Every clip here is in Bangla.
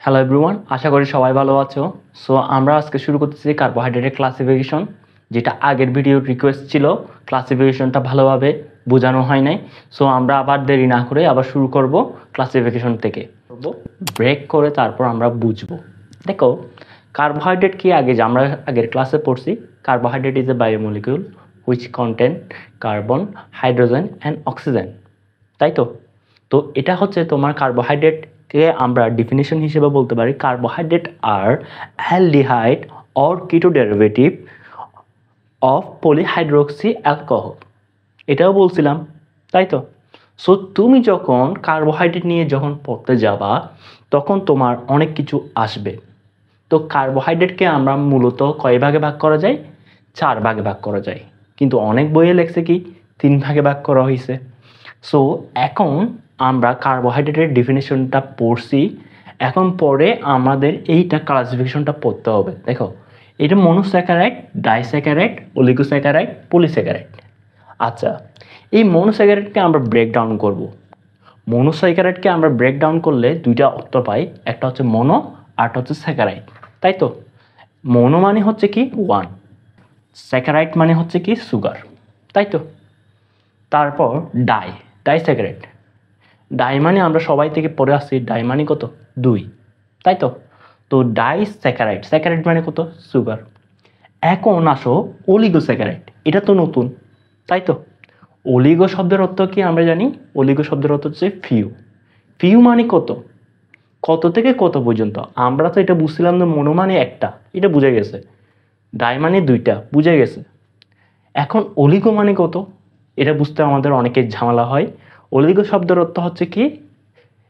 হ্যালো এভরিওয়ান, আশা করি সবাই ভালো আছো। সো আমরা আজকে শুরু করতেছি কার্বোহাইড্রেটের ক্লাসিফিকেশন, যেটা আগের ভিডিওর রিকোয়েস্ট ছিল। ক্লাসিফিকেশনটা ভালোভাবে বোঝানো হয় নাই। সো আমরা আবার দেরি না করে আবার শুরু করব ক্লাসিফিকেশন থেকে, ব্রেক করে তারপর আমরা বুঝবো। দেখো, কার্বোহাইড্রেট কি আগে যে আমরা আগের ক্লাসে পড়ছি, carbohydrate is a biomolecule which contain carbon, hydrogen and oxygen, তাই তো। তো এটা হচ্ছে তোমার কার্বোহাইড্রেটকে আমরা ডেফিনিশন হিসেবে বলতে পারি কার্বোহাইড্রেট আর অ্যালডিহাইড অর কিটো ডেরিভেটিভ অফ পলিহাইড্রোক্সি অ্যালকোহল, এটাও বলছিলাম, তাই তো। সো তুমি যখন কার্বোহাইড্রেট নিয়ে যখন পড়তে যাবা তখন তোমার অনেক কিছু আসবে। তো কার্বোহাইড্রেটকে আমরা মূলত কয় ভাগে ভাগ করা যায়? 4 ভাগে ভাগ করা যায়, কিন্তু অনেক বইয়ে লেখছে কি 3 ভাগে ভাগ করা হয়েছে। সো এখন আমরা কার্বোহাইড্রেটের ডেফিনেশনটা পড়ছি, এখন পরে আমাদের এইটা ক্লাসিফিকেশনটা পড়তে হবে। দেখো, এটা মনোস্যাকারাইড, ডাইস্যাকারাইড, অলিগোস্যাকারাইড, পলিস্যাকারাইড। আচ্ছা, এই মনোস্যাকারাইডকে আমরা ব্রেকডাউন করব। মনোস্যাকারাইডকে আমরা ব্রেকডাউন করলে দুইটা অর্থ পাই, একটা হচ্ছে মনো, আরটা হচ্ছে স্যাকারাইড, তাই তো। মনো মানে হচ্ছে কি 1, স্যাকারাইড মানে হচ্ছে কি সুগার, তাই তো। তারপর ডাইস্যাকারাইড, ডাই মানে আমরা সবাই থেকে পড়ে আসছি, ডাই মানে কত 2, তাই তো। তো ডাইস্যাকারাইড, স্যাকারাইড মানে কত সুগার। এখন আসো অলিগোস্যাকারাইড, এটা তো নতুন, তাই তো। অলিগো শব্দের অর্থ কি আমরা জানি? অলিগো শব্দের অর্থ হচ্ছে ফিউ। ফিউ মানে কত, কত থেকে কত পর্যন্ত। আমরা তো এটা বুঝছিলাম যে মনো মানে একটা, এটা বুঝে গেছে। ডাই মানে 2টা, বুঝে গেছে। এখন অলিগো মানে কত, এটা বুঝতে আমাদের অনেকের ঝামেলা হয়। অলিগো শব্দের অর্থ হচ্ছে কি,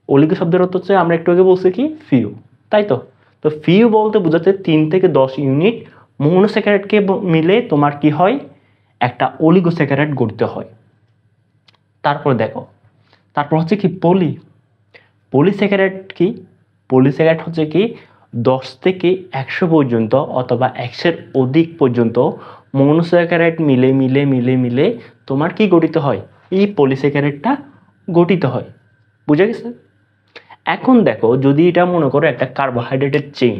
অলিগো শব্দের অর্থ হচ্ছে আমরা একটু আগে বলছি কি ফিউ, তাই তো। তো ফিউ বলতে বোঝাচ্ছে 3 থেকে 10 ইউনিট মনোস্যাকারাইডকে মিলে তোমার কি হয়, একটা অলিগোস্যাকারাইড গঠিত হয়। তারপর দেখো, তারপর হচ্ছে কি পলিস্যাকারাইড কি? পলিস্যাকারাইড হচ্ছে কি 10 থেকে 100 পর্যন্ত অথবা 100-এর অধিক পর্যন্ত মনোস্যাকারাইড মিলে মিলে মিলে মিলে তোমার কি গঠিত হয়, এই পলিস্যাকারাইডটা গঠিত হয়। বুঝা গেছে? এখন দেখো, যদি এটা মনে করো একটা কার্বোহাইড্রেটের চেইন,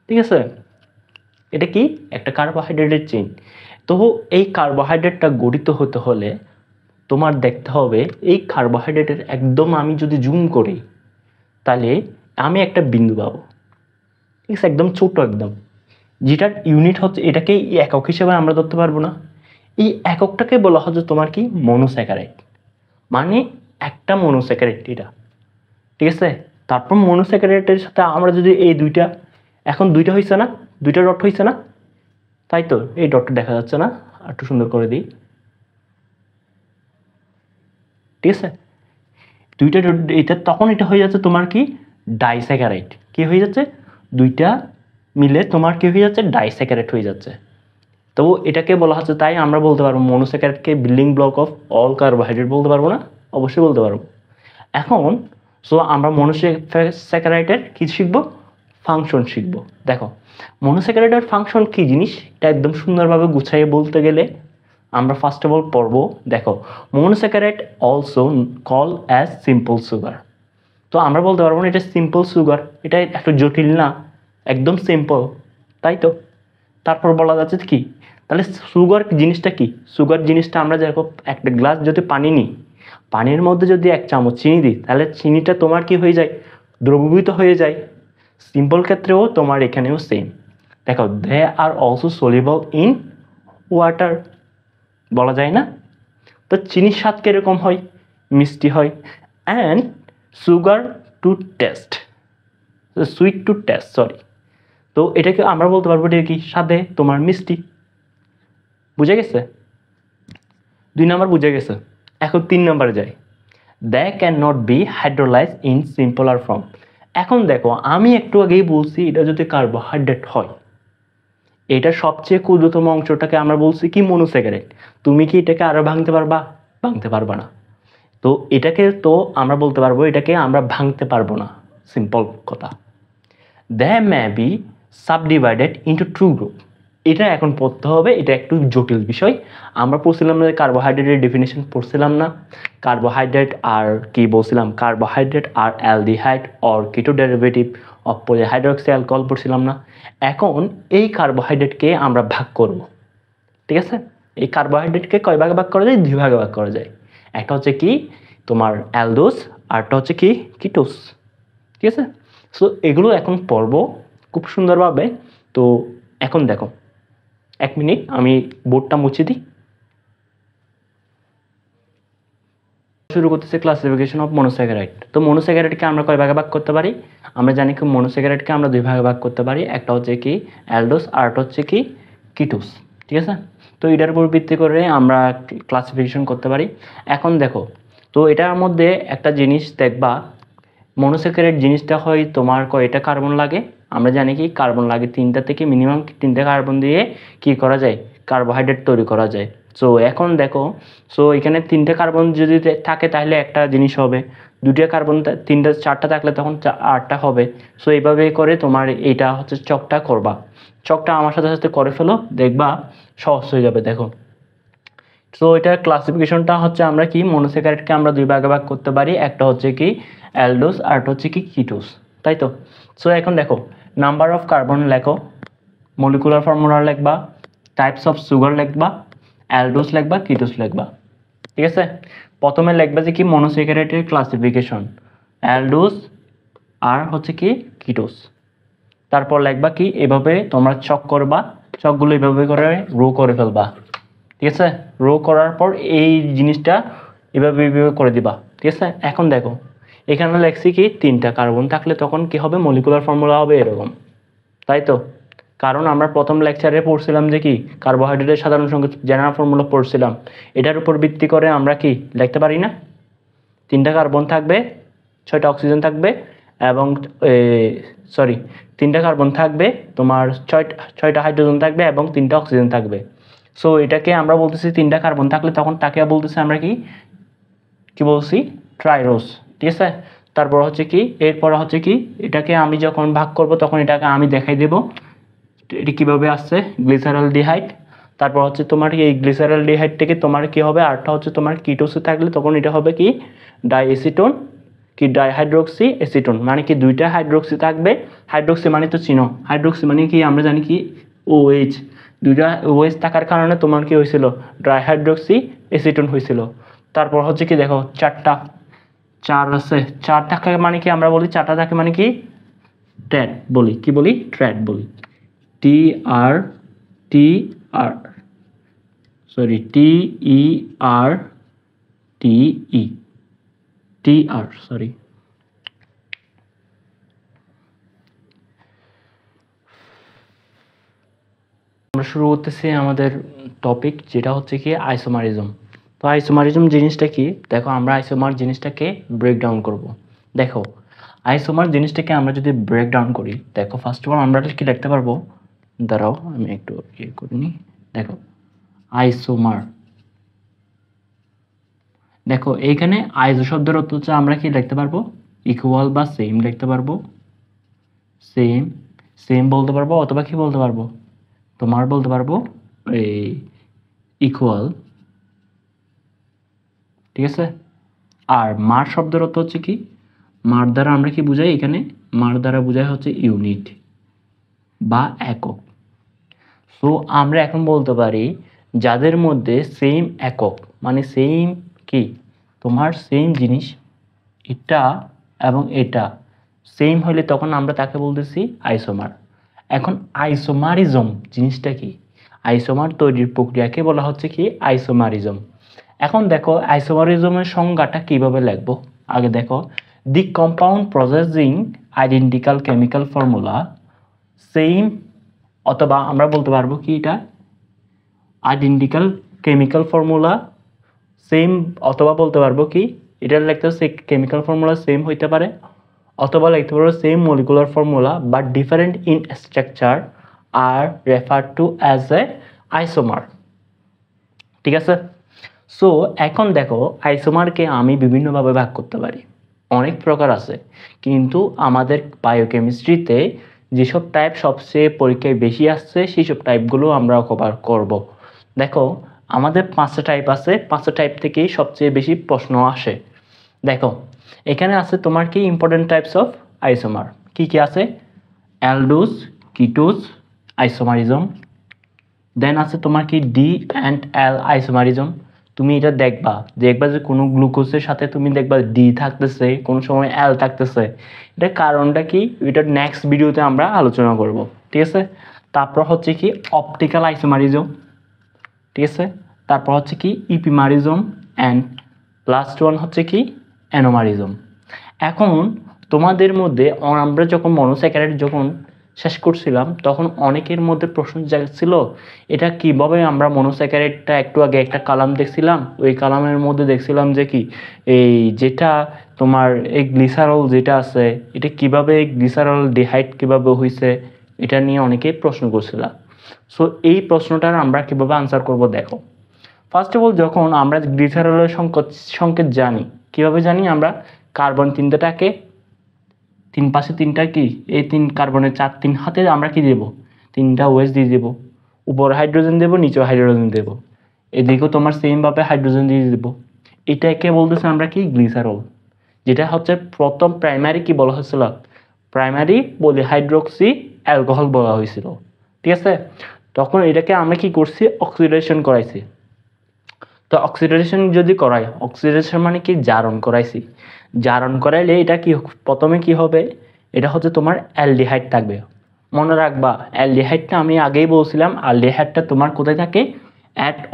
ঠিক আছে, এটা কি একটা কার্বোহাইড্রেটের চেইন। তো এই কার্বোহাইড্রেটটা গঠিত হতে হলে তোমার দেখতে হবে এই কার্বোহাইড্রেটের একদম আমি যদি জুম করি তাহলে আমি একটা বিন্দু পাবো, ঠিক আছে, একদম ছোট, একদম, যেটার ইউনিট হচ্ছে, এটাকে একক হিসেবে আমরা ধরতে পারবো না। এই এককটাকে বলা হচ্ছে তোমার কি মনোস্যাকারাইড, মানে একটা মনোস্যাকারাইড এটা, ঠিক আছে। তারপর মনোস্যাকারাইডের সাথে আমরা যদি এই দুইটা, এখন দুইটা হয়েছে না, দুইটা ডট হয়েছে না, তাই তো। এই ডটটা দেখা যাচ্ছে না, একটু সুন্দর করে দিই, ঠিক আছে। দুইটা এটা তখন এটা হয়ে যাচ্ছে তোমার কি ডাইস্যাকারাইড, কি হয়ে যাচ্ছে, দুইটা মিলে তোমার কি হয়ে যাচ্ছে, ডাইস্যাকারাইড হয়ে যাচ্ছে। তো এটাকে বলা হচ্ছে, তাই আমরা বলতে পারবো মনোস্যাকারাইডকে building block of all carbohydrate বলতে পারবো না? অবশ্যই বলতে পারবো। এখন সো আমরা মনোস্যাকারাইডের কি শিখবো, ফাংশন শিখবো। দেখো, মনোস্যাকারাইডের ফাংশন কি জিনিস, এটা একদম সুন্দরভাবে গুছাইয়ে বলতে গেলে আমরা ফার্স্ট অফ অল পড়বো। দেখো, monosaccharide also call as simple sugar. তো আমরা বলতে পারবো না এটা সিম্পল সুগার, এটা একটু জটিল না, একদম সিম্পল, তাই তো। তারপর বলা যাচ্ছে কি, তাহলে সুগার জিনিসটা কি? সুগার জিনিসটা আমরা যেরকম একটা গ্লাস যদি পানি নিই, পানির মধ্যে যদি 1 চামচ চিনি দিই, তাহলে চিনিটা তোমার কি হয়ে যায়, দ্রবীভূত হয়ে যায়। সিম্পল ক্ষেত্রেও তোমার এখানেও সেম। দেখো, they are also soluble in water, বলা যায় না? তো চিনির স্বাদ কীরকম হয়, মিষ্টি হয়। And sugar to taste, sweet to taste, sorry. তো এটাকে আমরা বলতে পারবো এটা কি, স্বাদে তোমার মিষ্টি। বুঝে গেছে? 2 নাম্বার বুঝে গেছে। এখন 3 নাম্বারে যাই। They can not be hydrolyze in simpler form. এখন দেখো, আমি একটু আগেই বলছি এটা যদি কার্বোহাইড্রেট হয়, এটার সবচেয়ে ক্ষুদ্রতম অংশটাকে আমরা বলছি কি মনোস্যাকারাইড। তুমি কি এটাকে আরো ভাঙতে পারবা? ভাঙতে পারবা না। তো এটাকে তো আমরা বলতে পারবো এটাকে আমরা ভাঙতে পারবো না, সিম্পল কথা। They may be subdivided into two group. এটা এখন পড়তে হবে, এটা একটু জটিল বিষয়। আমরা পড়ছিলাম না কার্বোহাইড্রেটের ডেফিনেশন, পড়ছিলাম না কার্বোহাইড্রেট আর কি বলছিলাম, কার্বোহাইড্রেট আর অ্যালডিহাইড অর কিটো ডেরিভেটিভ অফ পলিহাইড্রক্সি অ্যালকোহল পড়ছিলাম না। এখন এই কার্বোহাইড্রেটকে আমরা ভাগ করব, ঠিক আছে? এই কার্বোহাইড্রেটকে কয় ভাগে ভাগ করা যায়? 2 ভাগে ভাগ করা যায়। একটা হচ্ছে কি তোমার অ্যালডোস, আরটা হচ্ছে কি কিটোস, ঠিক আছে? সো এগুলো এখন পড়ব খুব সুন্দরভাবে। তো এখন দেখো, 1 মিনিট আমি বোর্ডটা মুছে দিই। শুরু করতেছে ক্লাসিফিকেশন অফ মনোস্যাকারাইড। তো মনোস্যাকারাইডকে আমরা কয় ভাগে ভাগ করতে পারি? আমরা জানি কি মনোস্যাকারাইডকে আমরা 2 ভাগে ভাগ করতে পারি। একটা হচ্ছে কি অ্যালডোস, আরটা হচ্ছে কি কিটোস, ঠিক আছে? তো এটার উপর ভিত্তি করে আমরা ক্লাসিফিকেশন করতে পারি। এখন দেখো, তো এটার মধ্যে একটা জিনিস দেখবা, মনোস্যাকারাইড জিনিসটা হয় তোমার কয়টা কার্বন লাগে? আমরা জানি কি কার্বন লাগে 3টা থেকে মিনিমাম 3টা কার্বন দিয়ে কি করা যায়? কার্বোহাইড্রেট তৈরি করা যায়। সো এখন দেখো, সো এখানে 3টে কার্বন যদি থাকে তাহলে একটা জিনিস হবে, 2টা কার্বন 3টা 4টা থাকলে তখন 8টা হবে। সো এইভাবে করে তোমার এইটা হচ্ছে চকটা করবা। চকটা আমার সাথে সাথে করে ফেলো, দেখবা সহজ হয়ে যাবে। দেখো, সো এটার ক্লাসিফিকেশনটা হচ্ছে আমরা কি মনোস্যাকারাইডকে আমরা 2 ভাগে ভাগ করতে পারি। একটা হচ্ছে কি অ্যালডোস, আর একটা হচ্ছে কি কিটোস, তাই তো? সো এখন দেখো, নাম্বার অফ কার্বন লেখো, মলিকুলার ফর্মুলা লিখবা, টাইপস অফ সুগার লিখবা, অ্যালডোস লিখবা, কিটোস লিখবা, ঠিক আছে? প্রথমে লিখবা যে কি মনোস্যাকারাইডের ক্লাসিফিকেশন, অ্যালডোস আর হচ্ছে কি কিটোস। তারপর লিখবা কি এভাবে তোমরা চক করবা, চকগুলো এভাবে করে রো করে ফেলবা, ঠিক আছে? রো করার পর এই জিনিসটা এভাবে এভাবে করে দিবা, ঠিক আছে? এখন দেখো, এখানে লেখছি কি 3টা কার্বন থাকলে তখন কি হবে? মলিকুলার ফর্মুলা হবে এরকম, তাই তো? কারণ আমরা প্রথম লেকচারে পড়ছিলাম যে কি কার্বোহাইড্রেটের সাধারণ সংকেত জেনারেল ফর্মুলা পড়ছিলাম। এটার উপর ভিত্তি করে আমরা কি লিখতে পারি না? 3টা কার্বন থাকবে, 6টা অক্সিজেন থাকবে, এবং সরি 3টা কার্বন থাকবে, তোমার 6টা হাইড্রোজেন থাকবে এবং 3টা অক্সিজেন থাকবে। সো এটাকে আমরা বলতেছি 3টা কার্বন থাকলে তখন তাকে বলতেছি আমরা কি কি বলছি? ট্রাইরোস, ঠিক আছে? তারপর হচ্ছে কি এরপর হচ্ছে কি এটাকে আমি যখন ভাগ করব তখন এটাকে আমি দেখাই দেব এটি কীভাবে আসছে, গ্লিসারলডিহাইড। তারপর হচ্ছে তোমার এই গ্লিসারলডিহাইড থেকে তোমার কি হবে? আরটা হচ্ছে তোমার কিটোসে থাকলে তখন এটা হবে কি ডাইএসিটোন, কি ডাইহাইড্রোক্সি অ্যাসিটোন, মানে কি 2টা হাইড্রোক্সি থাকবে। হাইড্রোক্সি মানে তো চিনো, হাইড্রোক্সি মানে কি আমরা জানি কি OH, 2টা OH থাকার কারণে তোমার কি হয়েছিল? ডাইহাইড্রোক্সি অ্যাসিটোন হয়েছিল। তারপর হচ্ছে কি দেখো 4 আছে, 4 থাকে মানে কি আমরা বলি 4টা থাকে মানে কি ট্র্যাট বলি, কি বলি? ট্র্যাট বলি, TR সরি TER সরি। আমরা শুরু করতেছি আমাদের টপিক, যেটা হচ্ছে কি আইসোমারিজম। তো আইসোমারিজম জিনিসটা কি? দেখো, আমরা আইসোমার জিনিসটাকে ব্রেকডাউন করব। দেখো, আইসোমার জিনিসটাকে আমরা যদি ব্রেকডাউন করি, দেখো ফার্স্ট অফ অল আমরা কি লিখতে পারবো? দাঁড়াও আমি একটু ইয়ে করে নিই। দেখো আইসোমার, দেখো এইখানে আইসো শব্দের অর্থ হচ্ছে আমরা কি লিখতে পারবো? ইকুয়াল বা সেম লিখতে পারবো, সেম সেম বলতে পারবো, অথবা কি বলতে পারবো? তোমার বলতে পারবো এই ইকুয়াল, ঠিক আছে? আর মার শব্দের অর্থ হচ্ছে কি? মার দ্বারা আমরা কি বুঝাই? এখানে মার দ্বারা বুঝাই হচ্ছে ইউনিট বা একক। সো আমরা এখন বলতে পারি যাদের মধ্যে সেম একক, মানে সেম কি তোমার সেম জিনিস, এটা এবং এটা সেম হলে তখন আমরা তাকে বলতেছি আইসোমার। এখন আইসোমারিজম জিনিসটা কি? আইসোমার তৈরির প্রক্রিয়াকে বলা হচ্ছে কি আইসোমারিজম। এখন দেখো আইসোমারিজমের সংজ্ঞাটা কিভাবে লিখবো। আগে দেখো, the compound processing identical chemical formula same, অথবা আমরা বলতে পারবো কি এটা আইডেন্টিক্যাল কেমিক্যাল ফর্মুলা সেম, অথবা বলতে পারবো কি এটা লিখতে হচ্ছে কেমিক্যাল ফর্মুলা সেম হইতে পারে, অথবা লিখতে পারবো same molecular formula but different in structure are refer to as a isomer, ঠিক আছে? সো এখন দেখো, আইসোমারকে আমি বিভিন্নভাবে ভাগ করতে পারি, অনেক প্রকার আছে, কিন্তু আমাদের বায়োকেমিস্ট্রিতে যেসব টাইপ সবচেয়ে পরীক্ষায় বেশি আসছে সেই সব টাইপগুলো আমরা কভার করব। দেখো আমাদের 5টা টাইপ আছে, 5টা টাইপ থেকেই সবচেয়ে বেশি প্রশ্ন আসে। দেখো এখানে আছে তোমার কি ইম্পর্টেন্ট টাইপস অফ আইসোমার, কি কি আছে? Aldose, ketose, isomerism. দেন আছে তোমার কি ডি অ্যান্ড এল আইসোমারিজম। তুমি এটা দেখবা যে কোনো গ্লুকোজের সাথে তুমি দেখবা ডি থাকতেছে, কোনো সময় এল থাকতেছে। এটার কারণটা কি, এটা নেক্সট ভিডিওতে আমরা আলোচনা করব, ঠিক আছে? তারপর হচ্ছে কি অপটিক্যাল আইসোমারিজম, ঠিক আছে? তারপর হচ্ছে কি ইপিমারিজম অ্যান্ড লাস্ট ওয়ান হচ্ছে কি অ্যানোমারিজম। এখন তোমাদের মধ্যে আমরা যখন মনোস্যাকারাইড যখন শেষ করছিলাম তখন অনেকের মধ্যে প্রশ্ন জাগছিল এটা কিভাবে আমরা মনোস্যাকারাইডটা, একটু আগে একটা কালাম দেখছিলাম, ওই কালামের মধ্যে দেখছিলাম যে কি এই যেটা তোমার এই গ্লিসারল যেটা আছে এটা কিভাবে গ্লিসারল ডিহাইড কিভাবে হয়েছে, এটা নিয়ে অনেকেই প্রশ্ন করছিলাম। সো এই প্রশ্নটার আমরা কিভাবে আনসার করব দেখো। ফার্স্ট অফ অল যখন আমরা গ্লিসারলের সংকেত জানি, কিভাবে জানি আমরা? কার্বন তিনটাকে তিন পাশে তিনটা কি এই তিন কার্বনের তিন হাতে আমরা কি দেব? তিনটা ওএস দিয়ে দেব, উপরে হাইড্রোজেন দেব, নিচে হাইড্রোজেন দেব, এদিকেও তোমার সেম ভাবে হাইড্রোজেন দিয়ে দেব। এটাকে বলতেছে আমরা কি গ্লিসারল, যেটা হচ্ছে প্রথম প্রাইমারি কি বলা হয়েছিল? প্রাইমারি পলিহাইড্রোক্সি অ্যালকোহল বলা হয়েছিল, ঠিক আছে? তখন এটাকে আমরা কি করছি? অক্সিডেশন করাইছি। তো অক্সিডেশন যদি করাই, অক্সিডেশন মানে কি জারণ করাইছি, জারণ করাইলে এটা কি প্রথমে কি হবে? এটা হচ্ছে তোমার অ্যালডিহাইড থাকবে। মনে রাখবা অ্যালডিহাইডটা আমি আগেই বলছিলাম, অ্যালডিহাইডটা তোমার কোথায় থাকে?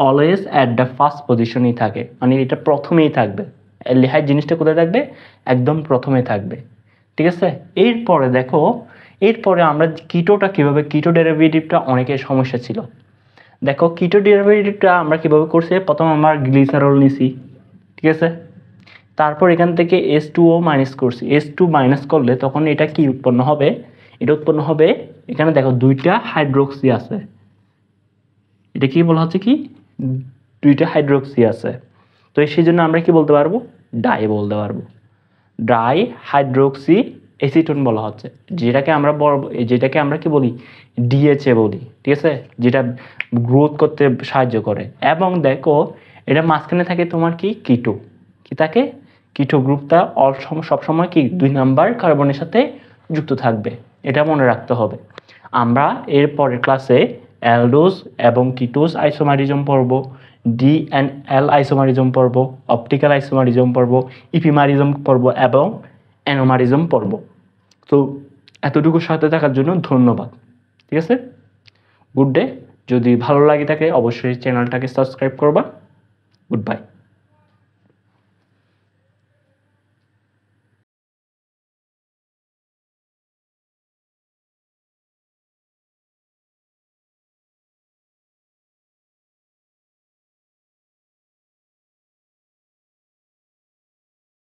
অলওয়েজ অ্যাট দ্য ফার্স্ট পজিশনেই থাকে, মানে এটা প্রথমেই থাকবে। অ্যালডিহাইড জিনিসটা কোথায় থাকবে? একদম প্রথমে থাকবে, ঠিক আছে? এরপরে দেখো, এরপরে আমরা কিটোটা কিভাবে, কিটো ডেরিভেটিভটা অনেকের সমস্যা ছিল। দেখো কিটো ডেরিভেটিভটা আমরা কিভাবে করছি? প্রথম আমরা গ্লিসারল নিছি, ঠিক আছে? তারপর এখান থেকে H2O মাইনাস করছি, H2 মাইনাস করলে তখন এটা কি উৎপন্ন হবে? এটা উৎপন্ন হবে, এখানে দেখো দুইটা হাইড্রোক্সি আছে, এটা কি বলা হচ্ছে কি দুইটা হাইড্রোক্সি আছে। তো সেই জন্য আমরা কি বলতে পারবো? ডাই বলতে পারবো। ডাই হাইড্রোক্সি অ্যাসিটোন বলা হচ্ছে, যেটাকে আমরা কি বলি? ডিএচএ বলি, ঠিক আছে? যেটা গ্রোথ করতে সাহায্য করে। এবং দেখো এটা মাঝখানে থাকে তোমার কি কিটো, কি থাকে? কিটো গ্রুপটা সবসময় কি 2 নাম্বার কার্বনের সাথে যুক্ত থাকবে, এটা মনে রাখতে হবে। আমরা এর পরের ক্লাসে অ্যালডোজ এবং কিটোজ আইসোমারিজম পড়ব, ডি অ্যান্ড এল আইসোমারিজম পড়ব, অপটিক্যাল আইসোমারিজম পড়ব, ইপিমারিজম পড়ব এবং অ্যানোমারিজম পড়ব। তো এতটুকু সাথে থাকার জন্য ধন্যবাদ, ঠিক আছে? Good day. যদি ভালো লাগে থাকে অবশ্যই চ্যানেলটাকে সাবস্ক্রাইব করবা। Good bye.